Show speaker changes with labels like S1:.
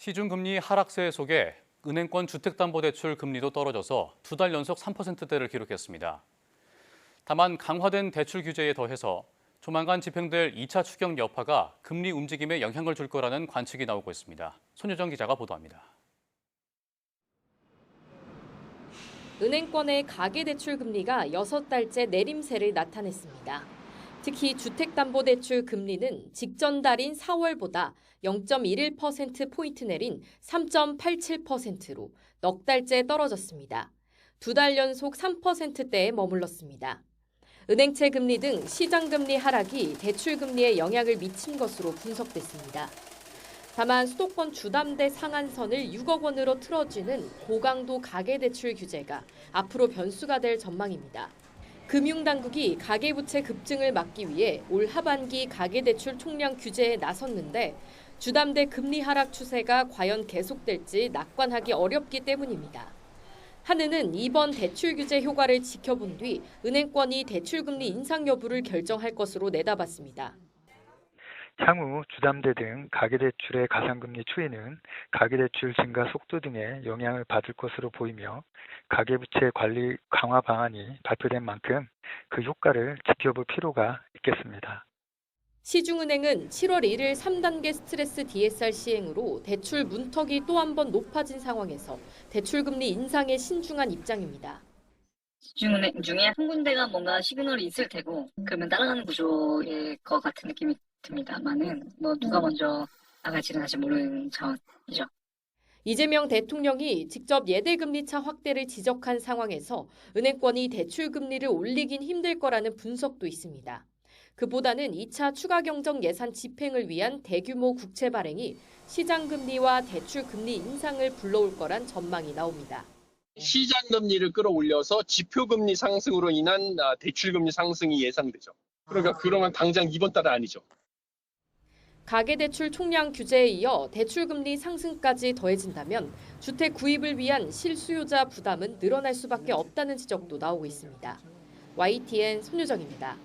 S1: 시중금리 하락세 속에 은행권 주택담보대출 금리도 떨어져서 2달 연속 3%대를 기록했습니다. 다만 강화된 대출 규제에 더해서 조만간 집행될 2차 추경 여파가 금리 움직임에 영향을 줄 거라는 관측이 나오고 있습니다. 손유정 기자가 보도합니다.
S2: 은행권의 가계대출 금리가 6달째 내림세를 나타냈습니다. 특히 주택담보대출 금리는 직전 달인 4월보다 0.11%포인트 내린 3.87%로 넉 달째 떨어졌습니다. 2달 연속 3%대에 머물렀습니다. 은행채 금리 등 시장금리 하락이 대출금리에 영향을 미친 것으로 분석됐습니다. 다만 수도권 주담대 상한선을 6억 원으로 틀어주는 고강도 가계대출 규제가 앞으로 변수가 될 전망입니다. 금융당국이 가계부채 급증을 막기 위해 올 하반기 가계대출 총량 규제에 나섰는데 주담대 금리 하락 추세가 과연 계속될지 낙관하기 어렵기 때문입니다. 한은은 이번 대출 규제 효과를 지켜본 뒤 은행권이 대출금리 인상 여부를 결정할 것으로 내다봤습니다.
S3: 향후 주담대 등 가계대출의 가상금리 추이는 가계대출 증가 속도 등에 영향을 받을 것으로 보이며 가계부채 관리 강화 방안이 발표된 만큼 그 효과를 지켜볼 필요가 있겠습니다.
S2: 시중은행은 7월 1일 3단계 스트레스 DSR 시행으로 대출 문턱이 또 한 번 높아진 상황에서 대출금리 인상에 신중한 입장입니다.
S4: 시중은행 중에 한 군데가 뭔가 시그널이 있을 테고 그러면 따라가는 구조일 것 같은 느낌이 듭니다만은 누가 먼저 나갈지는 사실 모르는 상황이죠.
S2: 이재명 대통령이 직접 예대금리차 확대를 지적한 상황에서 은행권이 대출금리를 올리긴 힘들 거라는 분석도 있습니다. 그보다는 2차 추가 경정 예산 집행을 위한 대규모 국채 발행이 시장금리와 대출금리 인상을 불러올 거란 전망이 나옵니다.
S5: 시장금리를 끌어올려서 지표금리 상승으로 인한 대출금리 상승이 예상되죠. 그러면 당장 이번 달은 아니죠.
S2: 가계대출 총량 규제에 이어 대출금리 상승까지 더해진다면 주택 구입을 위한 실수요자 부담은 늘어날 수밖에 없다는 지적도 나오고 있습니다. YTN 손유정입니다.